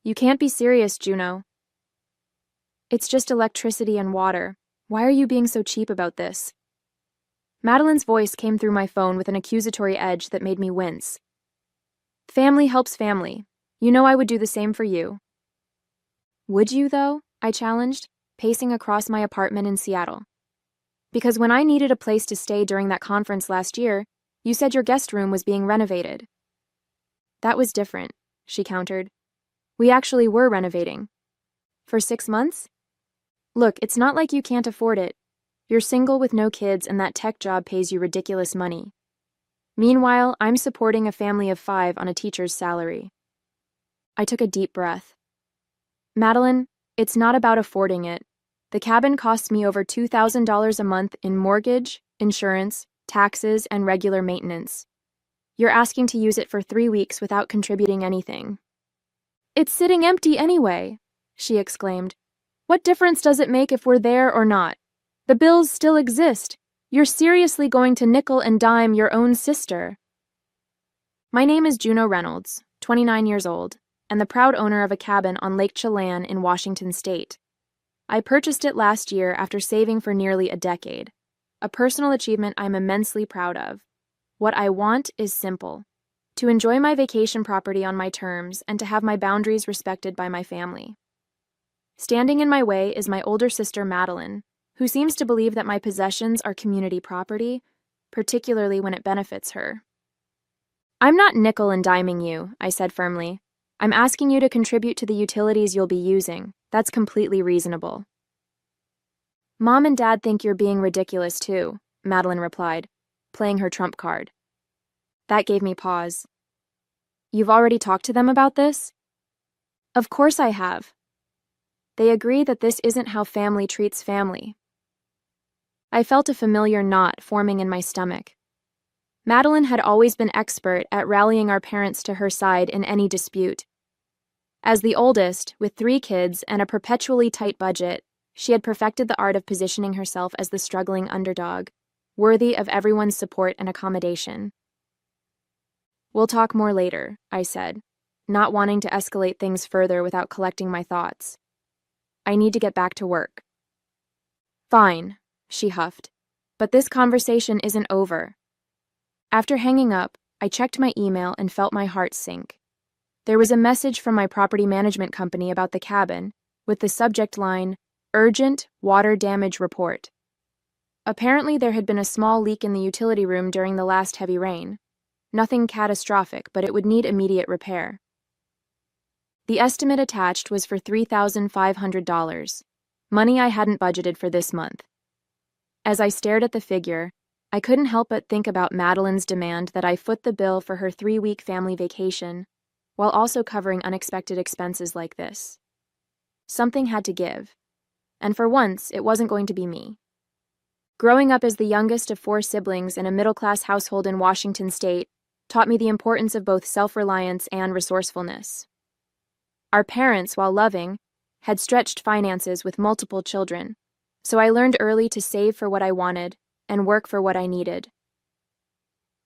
You can't be serious, Juno. It's just electricity and water. Why are you being so cheap about this? Madeline's voice came through my phone with an accusatory edge that made me wince. Family helps family. You know I would do the same for you. Would you, though? I challenged, pacing across my apartment in Seattle. Because when I needed a place to stay during that conference last year, you said your guest room was being renovated. That was different, she countered. We actually were renovating. For 6 months? Look, it's not like you can't afford it. You're single with no kids and that tech job pays you ridiculous money. Meanwhile, I'm supporting a family of 5 on a teacher's salary. I took a deep breath. Madeline, it's not about affording it. The cabin costs me over $2,000 a month in mortgage, insurance, taxes, and regular maintenance. You're asking to use it for 3 weeks without contributing anything. It's sitting empty anyway, she exclaimed. What difference does it make if we're there or not? The bills still exist. You're seriously going to nickel and dime your own sister. My name is Juno Reynolds, 29 years old, and the proud owner of a cabin on Lake Chelan in Washington State. I purchased it last year after saving for nearly a decade, a personal achievement I'm immensely proud of. What I want is simple: to enjoy my vacation property on my terms and to have my boundaries respected by my family. Standing in my way is my older sister Madeline, who seems to believe that my possessions are community property, particularly when it benefits her. I'm not nickel and diming you, I said firmly. I'm asking you to contribute to the utilities you'll be using. That's completely reasonable. Mom and Dad think you're being ridiculous too, Madeline replied, playing her trump card. That gave me pause. You've already talked to them about this? Of course I have. They agree that this isn't how family treats family. I felt a familiar knot forming in my stomach. Madeline had always been expert at rallying our parents to her side in any dispute. As the oldest, with 3 kids and a perpetually tight budget, she had perfected the art of positioning herself as the struggling underdog, worthy of everyone's support and accommodation. We'll talk more later, I said, not wanting to escalate things further without collecting my thoughts. I need to get back to work. Fine, she huffed, but this conversation isn't over. After hanging up, I checked my email and felt my heart sink. There was a message from my property management company about the cabin, with the subject line, Urgent Water Damage Report. Apparently there had been a small leak in the utility room during the last heavy rain. Nothing catastrophic, but it would need immediate repair. The estimate attached was for $3,500, money I hadn't budgeted for this month. As I stared at the figure, I couldn't help but think about Madeline's demand that I foot the bill for her 3-week family vacation, while also covering unexpected expenses like this. Something had to give, and for once, it wasn't going to be me. Growing up as the youngest of 4 siblings in a middle-class household in Washington State taught me the importance of both self-reliance and resourcefulness. Our parents, while loving, had stretched finances with multiple children, so I learned early to save for what I wanted and work for what I needed.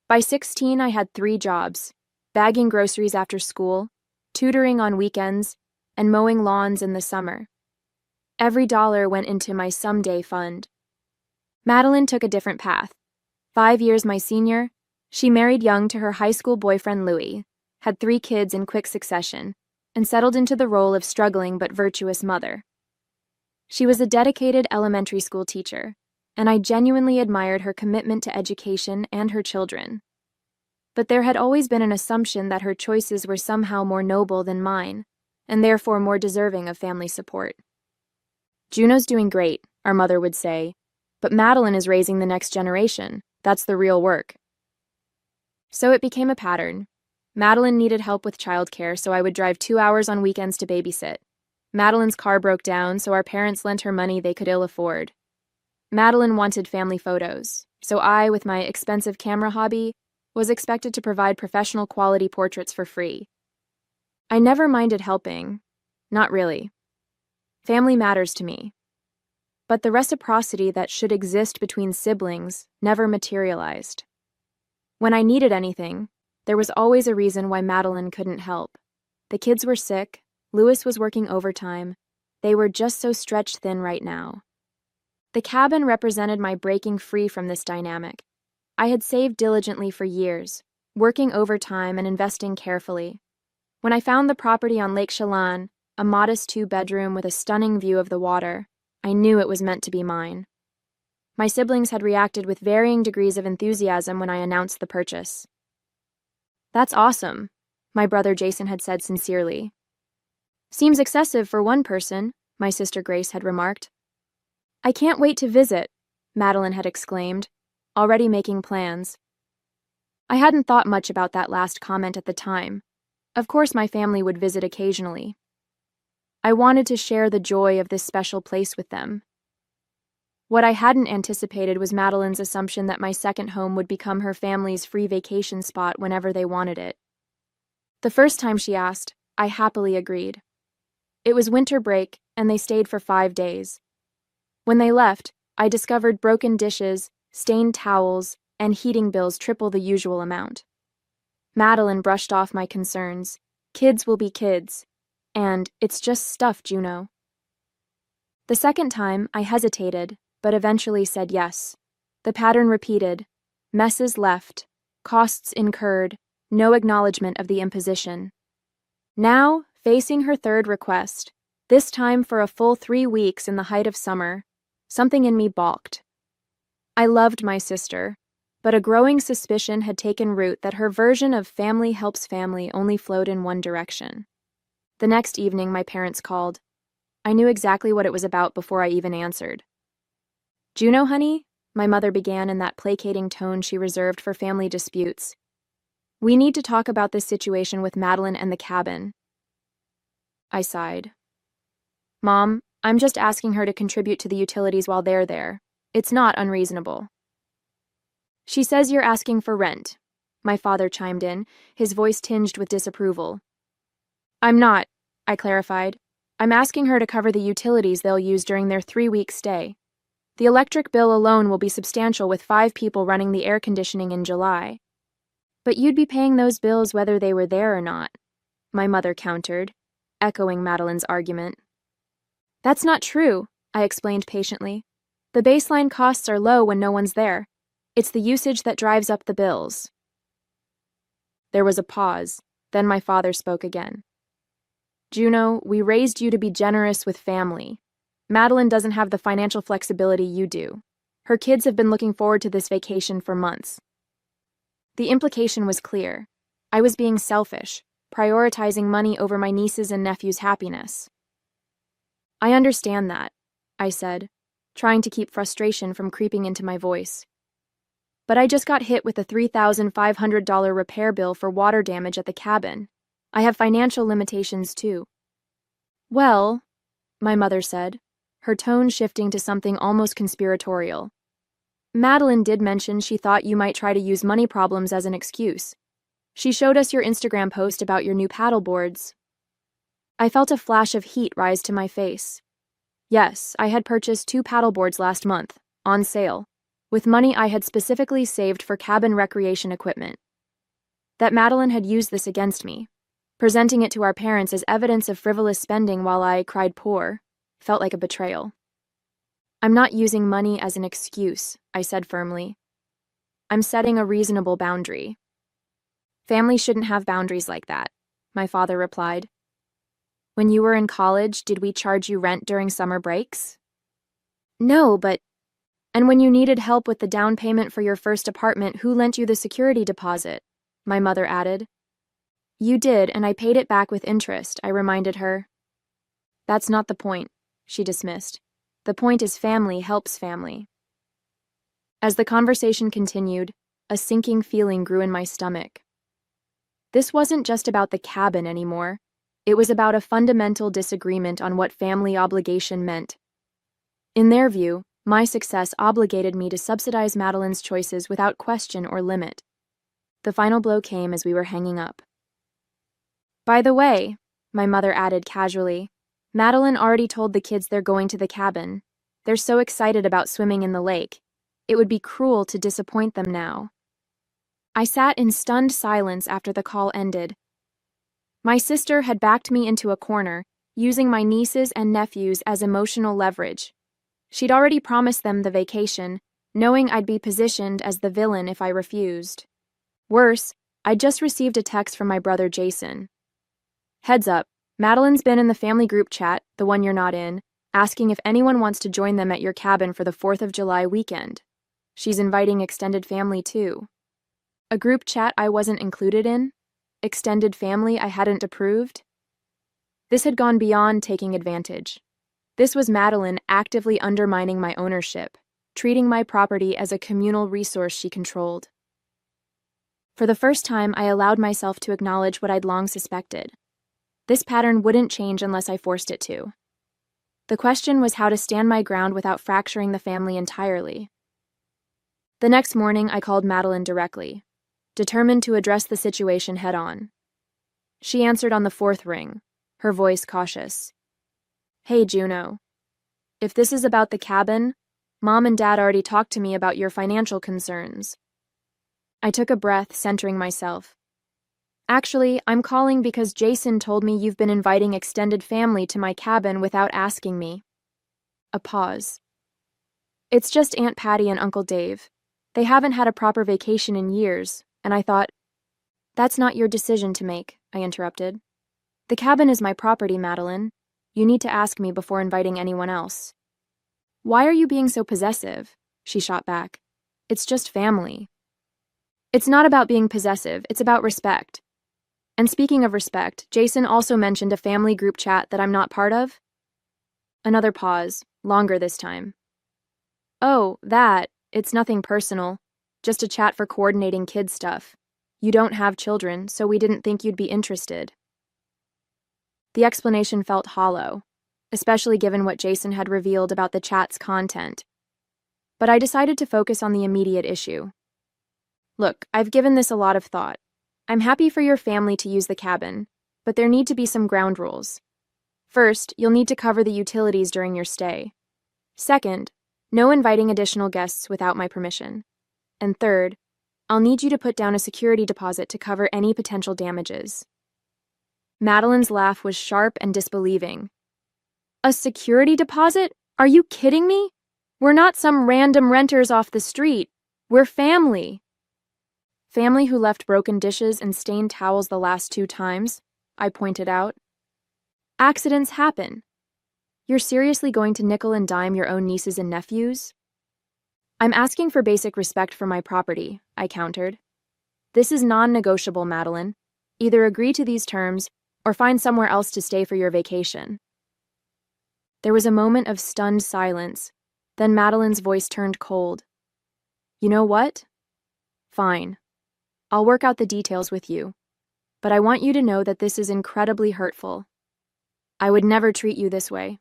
By 16, I had 3 jobs: bagging groceries after school, tutoring on weekends, and mowing lawns in the summer. Every dollar went into my someday fund. Madeline took a different path. 5 years my senior, she married young to her high school boyfriend Louis, had 3 kids in quick succession, and settled into the role of struggling but virtuous mother. She was a dedicated elementary school teacher, and I genuinely admired her commitment to education and her children. But there had always been an assumption that her choices were somehow more noble than mine, and therefore more deserving of family support. Juno's doing great, our mother would say, but Madeline is raising the next generation. That's the real work. So it became a pattern. Madeline needed help with childcare, so I would drive 2 hours on weekends to babysit. Madeline's car broke down, so our parents lent her money they could ill afford. Madeline wanted family photos, so I, with my expensive camera hobby, was expected to provide professional quality portraits for free. I never minded helping. Not really. Family matters to me. But the reciprocity that should exist between siblings never materialized. When I needed anything, there was always a reason why Madeline couldn't help. The kids were sick, Louis was working overtime. They were just so stretched thin right now. The cabin represented my breaking free from this dynamic. I had saved diligently for years, working overtime and investing carefully. When I found the property on Lake Chelan, a modest 2-bedroom with a stunning view of the water, I knew it was meant to be mine. My siblings had reacted with varying degrees of enthusiasm when I announced the purchase. "That's awesome," my brother Jason had said sincerely. "Seems excessive for one person," my sister Grace had remarked. "I can't wait to visit," Madeline had exclaimed, already making plans. I hadn't thought much about that last comment at the time. Of course my family would visit occasionally. I wanted to share the joy of this special place with them. What I hadn't anticipated was Madeline's assumption that my second home would become her family's free vacation spot whenever they wanted it. The first time she asked, I happily agreed. It was winter break, and they stayed for 5 days. When they left, I discovered broken dishes, stained towels, and heating bills triple the usual amount. Madeline brushed off my concerns. Kids will be kids. And it's just stuff, Juno. The second time, I hesitated, but eventually said yes. The pattern repeated. Messes left. Costs incurred. No acknowledgement of the imposition. Now, facing her third request, this time for a full 3 weeks in the height of summer, something in me balked. I loved my sister, but a growing suspicion had taken root that her version of family helps family only flowed in one direction. The next evening, my parents called. I knew exactly what it was about before I even answered. "Juno, honey," my mother began in that placating tone she reserved for family disputes. "We need to talk about this situation with Madeline and the cabin." I sighed. "Mom, I'm just asking her to contribute to the utilities while they're there. It's not unreasonable." "She says you're asking for rent," my father chimed in, his voice tinged with disapproval. "I'm not," I clarified. "I'm asking her to cover the utilities they'll use during their 3-week stay. The electric bill alone will be substantial with 5 people running the air conditioning in July." "But you'd be paying those bills whether they were there or not," my mother countered, echoing Madeline's argument. "That's not true," I explained patiently. "The baseline costs are low when no one's there. It's the usage that drives up the bills." There was a pause, then my father spoke again. "Juno, we raised you to be generous with family. Madeline doesn't have the financial flexibility you do. Her kids have been looking forward to this vacation for months." The implication was clear. I was being selfish, prioritizing money over my niece's and nephew's happiness. "I understand that," I said, trying to keep frustration from creeping into my voice. "But I just got hit with a $3,500 repair bill for water damage at the cabin. I have financial limitations too." "Well," my mother said, her tone shifting to something almost conspiratorial. "Madeline did mention she thought you might try to use money problems as an excuse. She showed us your Instagram post about your new paddle boards." I felt a flash of heat rise to my face. Yes, I had purchased 2 paddle boards last month, on sale, with money I had specifically saved for cabin recreation equipment. That Madeline had used this against me, presenting it to our parents as evidence of frivolous spending while I cried poor, felt like a betrayal. "I'm not using money as an excuse," I said firmly. "I'm setting a reasonable boundary." "Family shouldn't have boundaries like that," my father replied. "When you were in college, did we charge you rent during summer breaks?" "No, but..." "And when you needed help with the down payment for your first apartment, who lent you the security deposit?" my mother added. "You did, and I paid it back with interest," I reminded her. "That's not the point," she dismissed. "The point is family helps family." As the conversation continued, a sinking feeling grew in my stomach. This wasn't just about the cabin anymore. It was about a fundamental disagreement on what family obligation meant. In their view, my success obligated me to subsidize Madeline's choices without question or limit. The final blow came as we were hanging up. "By the way," my mother added casually, "Madeline already told the kids they're going to the cabin. They're so excited about swimming in the lake. It would be cruel to disappoint them now." I sat in stunned silence after the call ended. My sister had backed me into a corner, using my nieces and nephews as emotional leverage. She'd already promised them the vacation, knowing I'd be positioned as the villain if I refused. Worse, I'd just received a text from my brother Jason. Heads up, Madeline's been in the family group chat, the one you're not in, asking if anyone wants to join them at your cabin for the 4th of July weekend. She's inviting extended family too. A group chat I wasn't included in? Extended family I hadn't approved? This had gone beyond taking advantage. This was Madeline actively undermining my ownership, treating my property as a communal resource she controlled. For the first time, I allowed myself to acknowledge what I'd long suspected. This pattern wouldn't change unless I forced it to. The question was how to stand my ground without fracturing the family entirely. The next morning, I called Madeline directly, determined to address the situation head-on. She answered on the 4th ring, her voice cautious. "Hey, Juno. If this is about the cabin, Mom and Dad already talked to me about your financial concerns." I took a breath, centering myself. "Actually, I'm calling because Jason told me you've been inviting extended family to my cabin without asking me." A pause. "It's just Aunt Patty and Uncle Dave. They haven't had a proper vacation in years, and I thought—" "That's not your decision to make," I interrupted. "The cabin is my property, Madeline. You need to ask me before inviting anyone else." "Why are you being so possessive?" she shot back. "It's just family." "It's not about being possessive, it's about respect. And speaking of respect, Jason also mentioned a family group chat that I'm not part of." Another pause, longer this time. "Oh, that. It's nothing personal. Just a chat for coordinating kid stuff. You don't have children, so we didn't think you'd be interested." The explanation felt hollow, especially given what Jason had revealed about the chat's content. But I decided to focus on the immediate issue. "Look, I've given this a lot of thought. I'm happy for your family to use the cabin, but there need to be some ground rules. First, you'll need to cover the utilities during your stay. Second, no inviting additional guests without my permission. And third, I'll need you to put down a security deposit to cover any potential damages." Madeline's laugh was sharp and disbelieving. "A security deposit? Are you kidding me? We're not some random renters off the street. We're family." "Family who left broken dishes and stained towels the last 2 times, I pointed out. "Accidents happen. You're seriously going to nickel and dime your own nieces and nephews?" "I'm asking for basic respect for my property," I countered. "This is non-negotiable, Madeline. Either agree to these terms or find somewhere else to stay for your vacation." There was a moment of stunned silence, then Madeline's voice turned cold. "You know what? Fine. I'll work out the details with you, but I want you to know that this is incredibly hurtful. I would never treat you this way."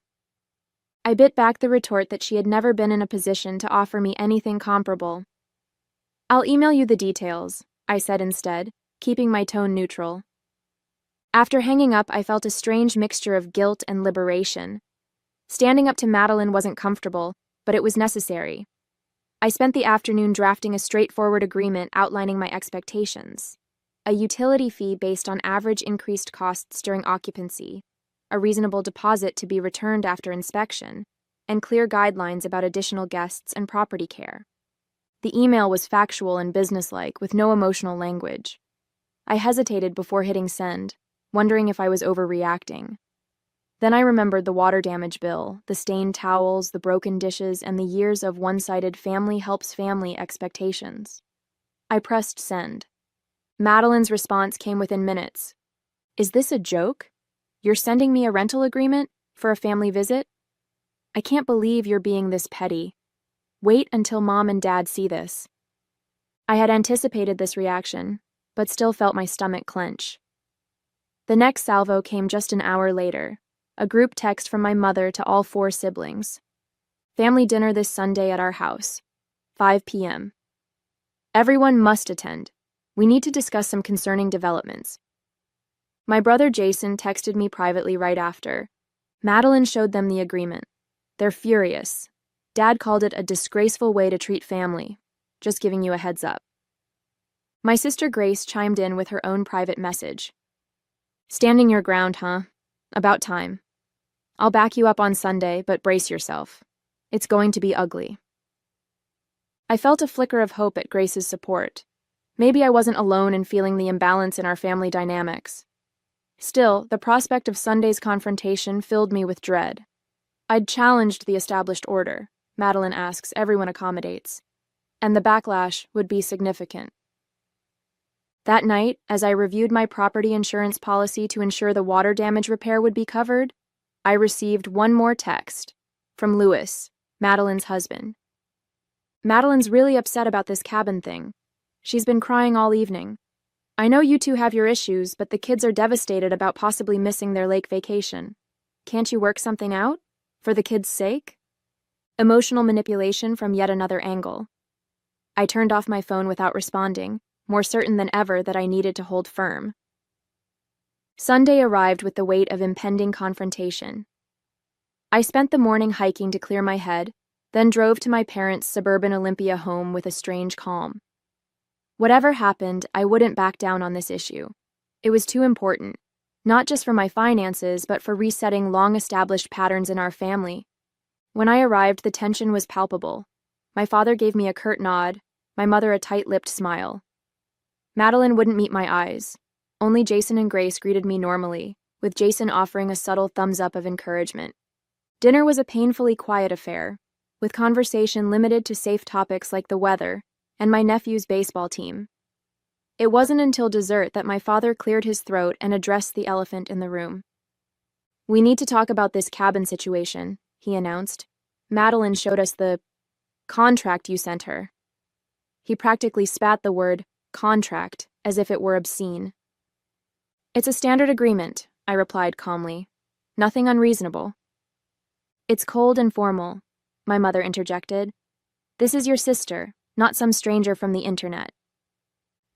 I bit back the retort that she had never been in a position to offer me anything comparable. "I'll email you the details," I said instead, keeping my tone neutral. After hanging up, I felt a strange mixture of guilt and liberation. Standing up to Madeline wasn't comfortable, but it was necessary. I spent the afternoon drafting a straightforward agreement outlining my expectations. A utility fee based on average increased costs during occupancy, a reasonable deposit to be returned after inspection, and clear guidelines about additional guests and property care. The email was factual and businesslike, with no emotional language. I hesitated before hitting send, wondering if I was overreacting. Then I remembered the water damage bill, the stained towels, the broken dishes, and the years of one-sided family helps family expectations. I pressed send. Madeline's response came within minutes. "Is this a joke? You're sending me a rental agreement for a family visit? I can't believe you're being this petty. Wait until Mom and Dad see this." I had anticipated this reaction, but still felt my stomach clench. The next salvo came just an hour later. A group text from my mother to all 4 siblings. "Family dinner this Sunday at our house. 5 p.m. Everyone must attend. We need to discuss some concerning developments." My brother Jason texted me privately right after. Madeline showed them the agreement. They're furious. Dad called it a disgraceful way to treat family. Just giving you a heads up. My sister Grace chimed in with her own private message. "Standing your ground, huh? About time. I'll back you up on Sunday, but brace yourself. It's going to be ugly. I felt a flicker of hope at Grace's support. Maybe I wasn't alone in feeling the imbalance in our family dynamics. Still, the prospect of Sunday's confrontation filled me with dread. I'd challenged the established order. Madeline asks, everyone accommodates. And the backlash would be significant. That night, as I reviewed my property insurance policy to ensure the water damage repair would be covered, I received one more text from Louis, Madeline's husband. Madeline's really upset about this cabin thing. She's been crying all evening. I know you two have your issues, but the kids are devastated about possibly missing their lake vacation. Can't you work something out? For the kids' sake? Emotional manipulation from yet another angle. I turned off my phone without responding, more certain than ever that I needed to hold firm. Sunday arrived with the weight of impending confrontation. I spent the morning hiking to clear my head, then drove to my parents' suburban Olympia home with a strange calm. Whatever happened, I wouldn't back down on this issue. It was too important, not just for my finances, but for resetting long-established patterns in our family. When I arrived, the tension was palpable. My father gave me a curt nod, my mother a tight-lipped smile. Madeline wouldn't meet my eyes. Only Jason and Grace greeted me normally, with Jason offering a subtle thumbs-up of encouragement. Dinner was a painfully quiet affair, with conversation limited to safe topics like the weather and my nephew's baseball team. It wasn't until dessert that my father cleared his throat and addressed the elephant in the room. "We need to talk about this cabin situation," he announced. "Madeline showed us the contract you sent her." He practically spat the word contract as if it were obscene. "It's a standard agreement," I replied calmly. "Nothing unreasonable." "It's cold and formal," my mother interjected. "This is your sister, not some stranger from the internet."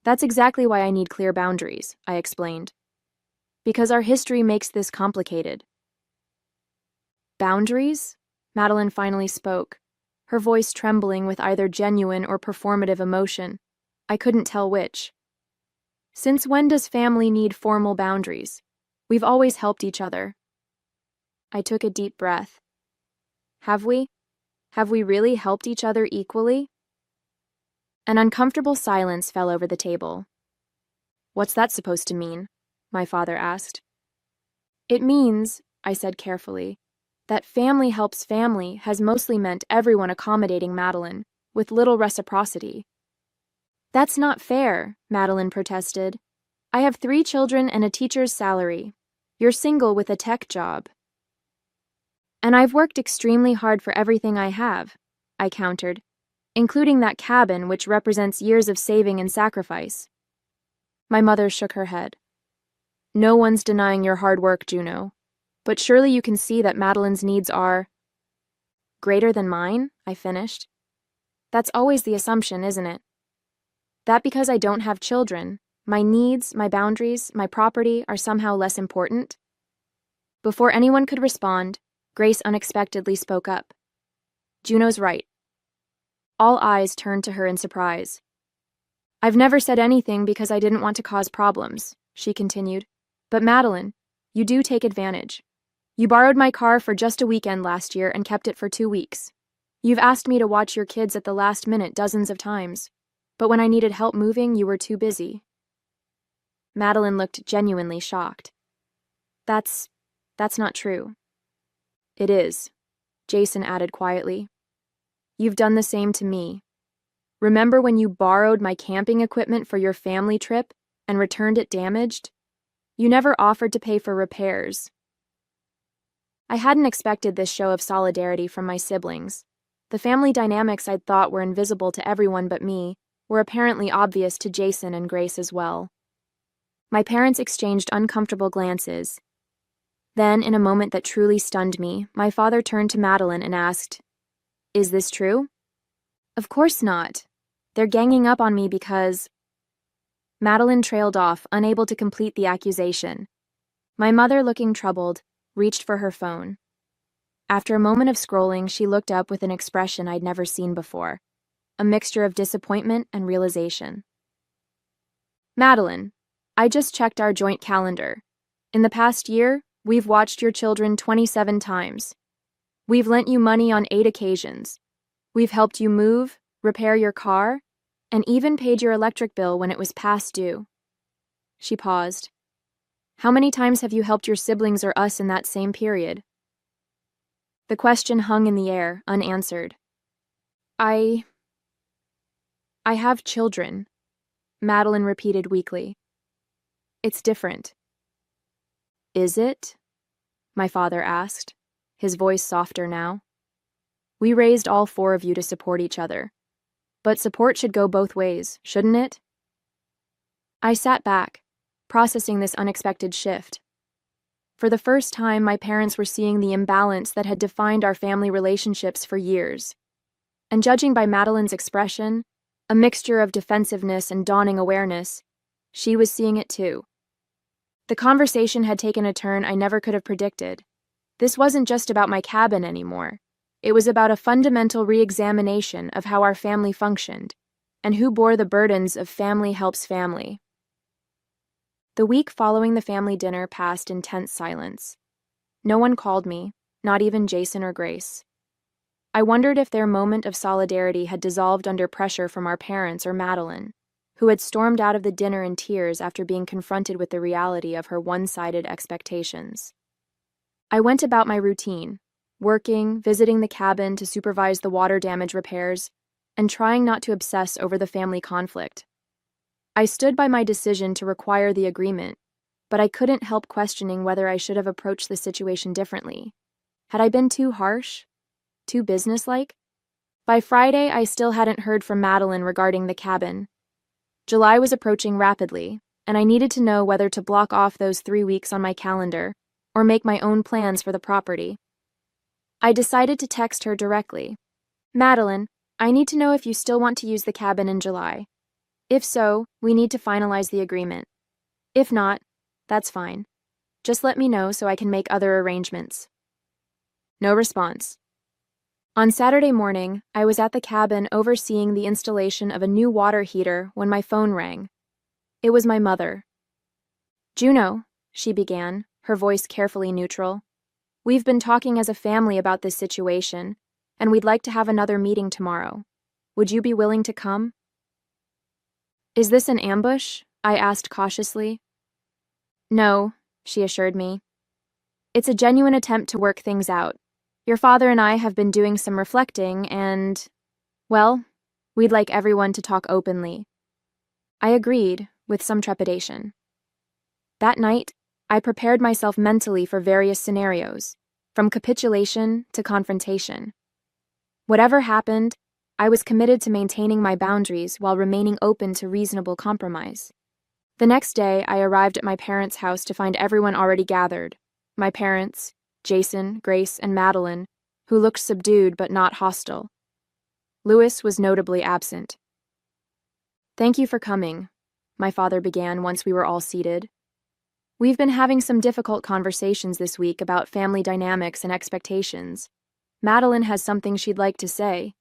"That's exactly why I need clear boundaries," I explained. "Because our history makes this complicated." "Boundaries?" Madeline finally spoke, her voice trembling with either genuine or performative emotion. I couldn't tell which. "Since when does family need formal boundaries? We've always helped each other." I took a deep breath. Have we? Have we really helped each other equally? An uncomfortable silence fell over the table. "What's that supposed to mean?" my father asked. "It means," I said carefully, "that family helps family has mostly meant everyone accommodating Madeline, with little reciprocity." "That's not fair," Madeline protested. "I have 3 children and a teacher's salary. You're single with a tech job." "And I've worked extremely hard for everything I have," I countered, "including that cabin which represents years of saving and sacrifice." My mother shook her head. "No one's denying your hard work, Juno. But surely you can see that Madeline's needs are greater than mine," I finished. "That's always the assumption, isn't it? That because I don't have children, my needs, my boundaries, my property are somehow less important?" Before anyone could respond, Grace unexpectedly spoke up. "Juno's right." All eyes turned to her in surprise. "I've never said anything because I didn't want to cause problems," she continued. "But Madeline, you do take advantage. You borrowed my car for just a weekend last year and kept it for 2 weeks. You've asked me to watch your kids at the last minute dozens of times, but when I needed help moving, you were too busy." Madeline looked genuinely shocked. That's not true." "It is," Jason added quietly. "You've done the same to me. Remember when you borrowed my camping equipment for your family trip and returned it damaged? You never offered to pay for repairs." I hadn't expected this show of solidarity from my siblings. The family dynamics I'd thought were invisible to everyone but me were apparently obvious to Jason and Grace as well. My parents exchanged uncomfortable glances. Then, in a moment that truly stunned me, my father turned to Madeline and asked, "Is this true?" "Of course not. They're ganging up on me because—" Madeline trailed off, unable to complete the accusation. My mother, looking troubled, reached for her phone. After a moment of scrolling, she looked up with an expression I'd never seen before, a mixture of disappointment and realization. "Madeline, I just checked our joint calendar. In the past year, We've watched your children 27 times. We've lent you money on 8 occasions. We've helped you move, repair your car, and even paid your electric bill when it was past due." She paused. "How many times have you helped your siblings or us in that same period?" The question hung in the air, unanswered. I have children," Madeline repeated weakly. "It's different." "Is it?" my father asked, his voice softer now. "We raised all 4 of you to support each other. But support should go both ways, shouldn't it?" I sat back, processing this unexpected shift. For the first time, my parents were seeing the imbalance that had defined our family relationships for years. And judging by Madeline's expression, a mixture of defensiveness and dawning awareness, she was seeing it too. The conversation had taken a turn I never could have predicted. This wasn't just about my cabin anymore. It was about a fundamental re-examination of how our family functioned, and who bore the burdens of family helps family. The week following the family dinner passed in tense silence. No one called me, not even Jason or Grace. I wondered if their moment of solidarity had dissolved under pressure from our parents or Madeline, who had stormed out of the dinner in tears after being confronted with the reality of her one-sided expectations. I went about my routine, working, visiting the cabin to supervise the water damage repairs, and trying not to obsess over the family conflict. I stood by my decision to require the agreement, but I couldn't help questioning whether I should have approached the situation differently. Had I been too harsh? Too businesslike? By Friday, I still hadn't heard from Madeline regarding the cabin. July was approaching rapidly, and I needed to know whether to block off those 3 weeks on my calendar or make my own plans for the property. I decided to text her directly. "Madeline, I need to know if you still want to use the cabin in July. If so, we need to finalize the agreement. If not, that's fine. Just let me know so I can make other arrangements." No response. On Saturday morning, I was at the cabin overseeing the installation of a new water heater when my phone rang. It was my mother. "Juno," she began, her voice carefully neutral. "We've been talking as a family about this situation, and we'd like to have another meeting tomorrow. Would you be willing to come?" "Is this an ambush?" I asked cautiously. "No," she assured me. "It's a genuine attempt to work things out. Your father and I have been doing some reflecting and, well, we'd like everyone to talk openly." I agreed, with some trepidation. That night, I prepared myself mentally for various scenarios, from capitulation to confrontation. Whatever happened, I was committed to maintaining my boundaries while remaining open to reasonable compromise. The next day, I arrived at my parents' house to find everyone already gathered. My parents, Jason, Grace, and Madeline, who looked subdued but not hostile. Louis was notably absent. "Thank you for coming," my father began once we were all seated. "We've been having some difficult conversations this week about family dynamics and expectations. Madeline has something she'd like to say."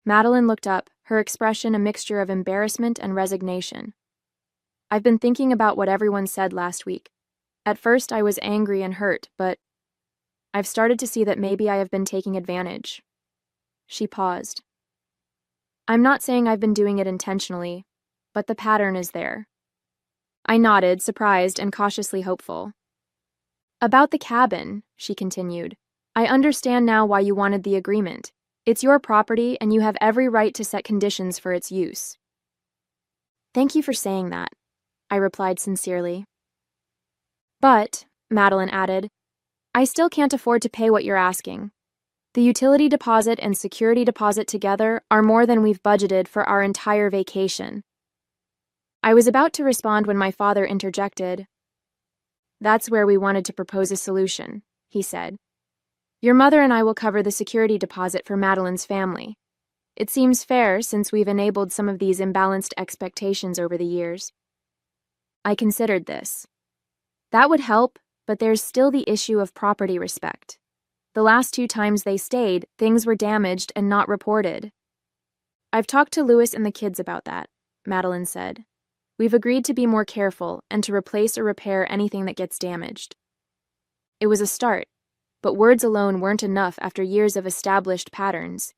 Madeline looked up, her expression a mixture of embarrassment and resignation. "I've been thinking about what everyone said last week. At first I was angry and hurt, but I've started to see that maybe I have been taking advantage." She paused. "I'm not saying I've been doing it intentionally, but the pattern is there." I nodded, surprised and cautiously hopeful. "About the cabin," she continued, "I understand now why you wanted the agreement. It's your property and you have every right to set conditions for its use." "Thank you for saying that," I replied sincerely. "But," Madeline added, "I still can't afford to pay what you're asking. The utility deposit and security deposit together are more than we've budgeted for our entire vacation." I was about to respond when my father interjected. "That's where we wanted to propose a solution," he said. "Your mother and I will cover the security deposit for Madeline's family. It seems fair since we've enabled some of these imbalanced expectations over the years." I considered this. That would help, but there's still the issue of property respect. The last 2 times they stayed, things were damaged and not reported. "I've talked to Louis and the kids about that," Madeline said. "We've agreed to be more careful and to replace or repair anything that gets damaged." It was a start, but words alone weren't enough after years of established patterns.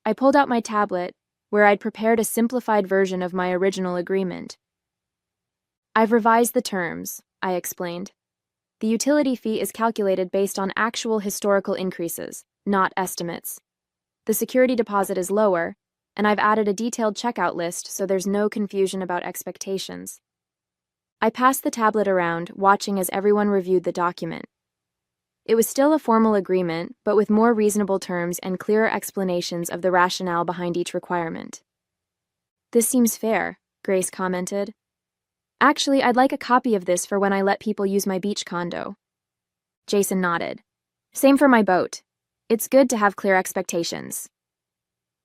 I pulled out my tablet, where I'd prepared a simplified version of my original agreement. "I've revised the terms," I explained. "The utility fee is calculated based on actual historical increases, not estimates. The security deposit is lower, and I've added a detailed checkout list so there's no confusion about expectations." I passed the tablet around, watching as everyone reviewed the document. It was still a formal agreement, but with more reasonable terms and clearer explanations of the rationale behind each requirement. "This seems fair," Grace commented. "Actually, I'd like a copy of this for when I let people use my beach condo." Jason nodded. "Same for my boat. It's good to have clear expectations."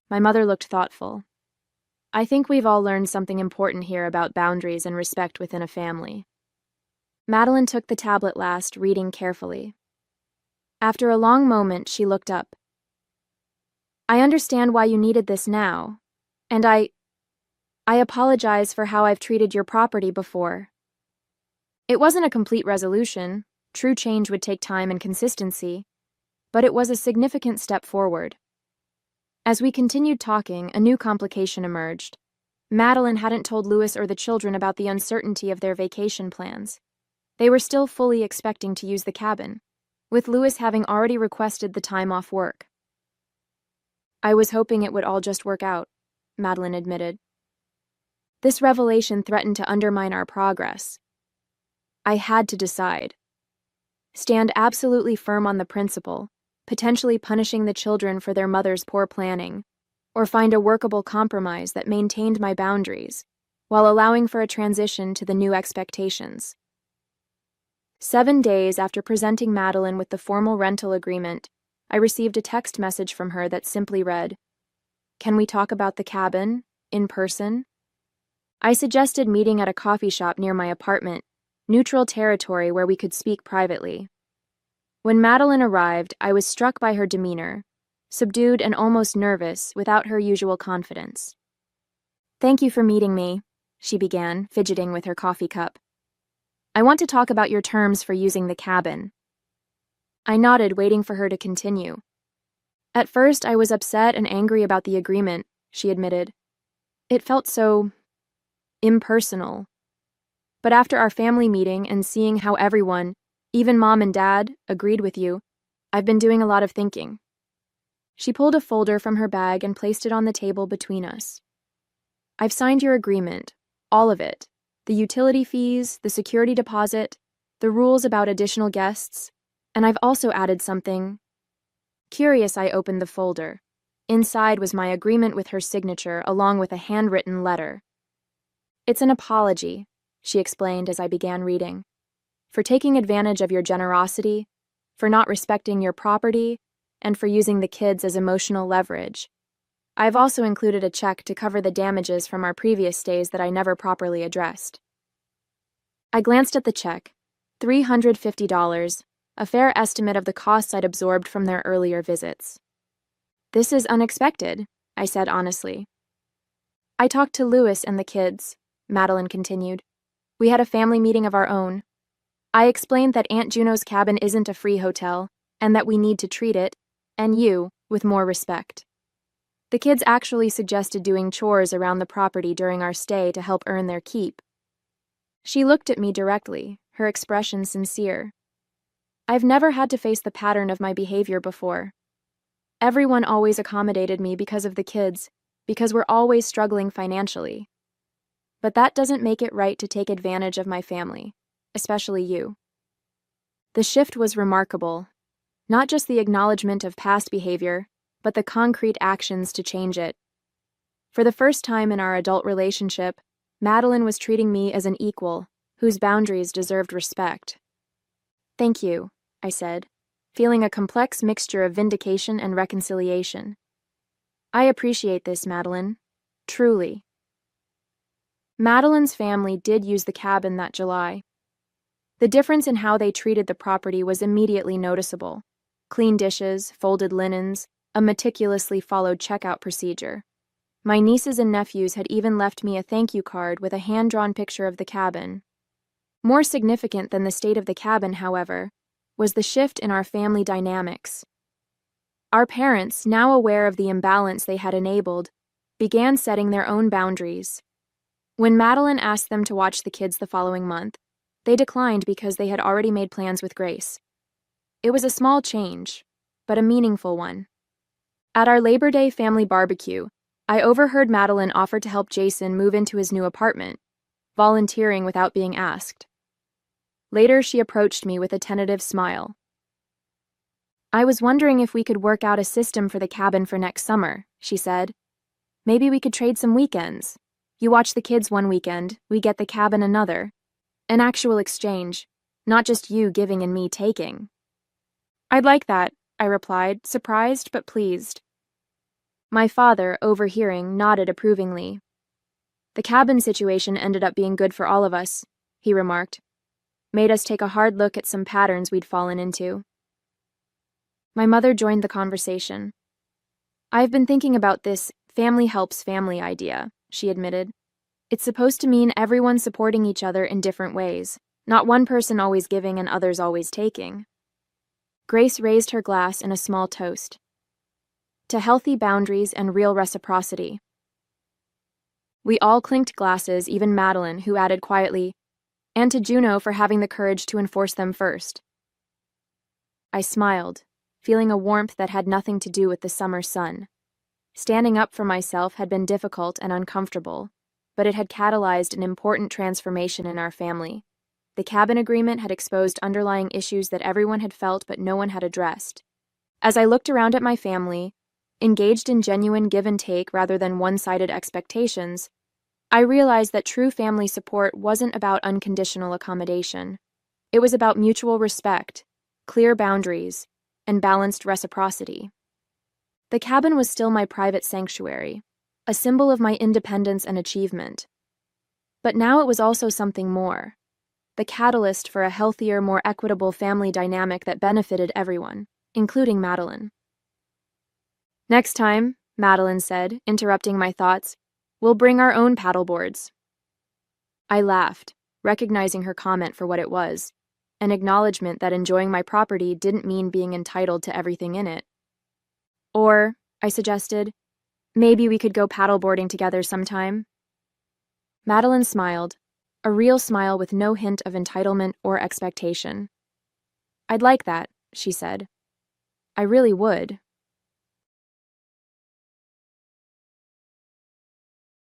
My mother looked thoughtful. "I think we've all learned something important here about boundaries and respect within a family." Madeline took the tablet last, reading carefully. After a long moment, she looked up. "I understand why you needed this now, and I apologize for how I've treated your property before. It wasn't a complete resolution. True change would take time and consistency, but it was a significant step forward." As we continued talking, a new complication emerged. Madeline hadn't told Louis or the children about the uncertainty of their vacation plans. They were still fully expecting to use the cabin, with Louis having already requested the time off work. "I was hoping it would all just work out," Madeline admitted. This revelation threatened to undermine our progress. I had to decide. Stand absolutely firm on the principle, potentially punishing the children for their mother's poor planning, or find a workable compromise that maintained my boundaries, while allowing for a transition to the new expectations. 7 days after presenting Madeline with the formal rental agreement, I received a text message from her that simply read, "Can we talk about the cabin, in person?" I suggested meeting at a coffee shop near my apartment, neutral territory where we could speak privately. When Madeline arrived, I was struck by her demeanor, subdued and almost nervous, without her usual confidence. "Thank you for meeting me," she began, fidgeting with her coffee cup. "I want to talk about your terms for using the cabin." I nodded, waiting for her to continue. "At first, I was upset and angry about the agreement," she admitted. "It felt so impersonal. But after our family meeting and seeing how everyone, even Mom and Dad, agreed with you, I've been doing a lot of thinking." She pulled a folder from her bag and placed it on the table between us. "I've signed your agreement, all of it. The utility fees, the security deposit, the rules about additional guests, and I've also added something." Curious, I opened the folder. Inside was my agreement with her signature, along with a handwritten letter. "It's an apology," she explained as I began reading, "for taking advantage of your generosity, for not respecting your property, and for using the kids as emotional leverage. I've also included a check to cover the damages from our previous stays that I never properly addressed." I glanced at the check. $350, a fair estimate of the costs I'd absorbed from their earlier visits. "This is unexpected," I said honestly. "I talked to Louis and the kids," Madeline continued. "We had a family meeting of our own. I explained that Aunt Juno's cabin isn't a free hotel, and that we need to treat it, and you, with more respect. The kids actually suggested doing chores around the property during our stay to help earn their keep." She looked at me directly, her expression sincere. I've never had to face the pattern of my behavior before. Everyone always accommodated me because of the kids, because we're always struggling financially. But that doesn't make it right to take advantage of my family, especially you. The shift was remarkable. Not just the acknowledgement of past behavior, but the concrete actions to change it. For the first time in our adult relationship, Madeline was treating me as an equal, whose boundaries deserved respect. "Thank you," I said, feeling a complex mixture of vindication and reconciliation. "I appreciate this, Madeline. Truly." Madeline's family did use the cabin that July. The difference in how they treated the property was immediately noticeable. Clean dishes, folded linens, a meticulously followed checkout procedure. My nieces and nephews had even left me a thank you card with a hand-drawn picture of the cabin. More significant than the state of the cabin, however, was the shift in our family dynamics. Our parents, now aware of the imbalance they had enabled, began setting their own boundaries. When Madeline asked them to watch the kids the following month, they declined because they had already made plans with Grace. It was a small change, but a meaningful one. At our Labor Day family barbecue, I overheard Madeline offer to help Jason move into his new apartment, volunteering without being asked. Later, she approached me with a tentative smile. "I was wondering if we could work out a system for the cabin for next summer," she said. "Maybe we could trade some weekends. You watch the kids one weekend, we get the cabin another. An actual exchange, not just you giving and me taking." "I'd like that," I replied, surprised but pleased. My father, overhearing, nodded approvingly. "The cabin situation ended up being good for all of us," he remarked. "Made us take a hard look at some patterns we'd fallen into." My mother joined the conversation. "I've been thinking about this family helps family idea," she admitted. "It's supposed to mean everyone supporting each other in different ways, not one person always giving and others always taking." Grace raised her glass in a small toast. "To healthy boundaries and real reciprocity." We all clinked glasses, even Madeline, who added quietly, "And to Juno for having the courage to enforce them first." I smiled, feeling a warmth that had nothing to do with the summer sun. Standing up for myself had been difficult and uncomfortable, but it had catalyzed an important transformation in our family. The cabin agreement had exposed underlying issues that everyone had felt but no one had addressed. As I looked around at my family, engaged in genuine give and take rather than one-sided expectations, I realized that true family support wasn't about unconditional accommodation. It was about mutual respect, clear boundaries, and balanced reciprocity. The cabin was still my private sanctuary, a symbol of my independence and achievement. But now it was also something more, the catalyst for a healthier, more equitable family dynamic that benefited everyone, including Madeline. "Next time," Madeline said, interrupting my thoughts, "we'll bring our own paddleboards." I laughed, recognizing her comment for what it was, an acknowledgement that enjoying my property didn't mean being entitled to everything in it. "Or," I suggested, "maybe we could go paddleboarding together sometime." Madeline smiled, a real smile with no hint of entitlement or expectation. "I'd like that," she said. "I really would."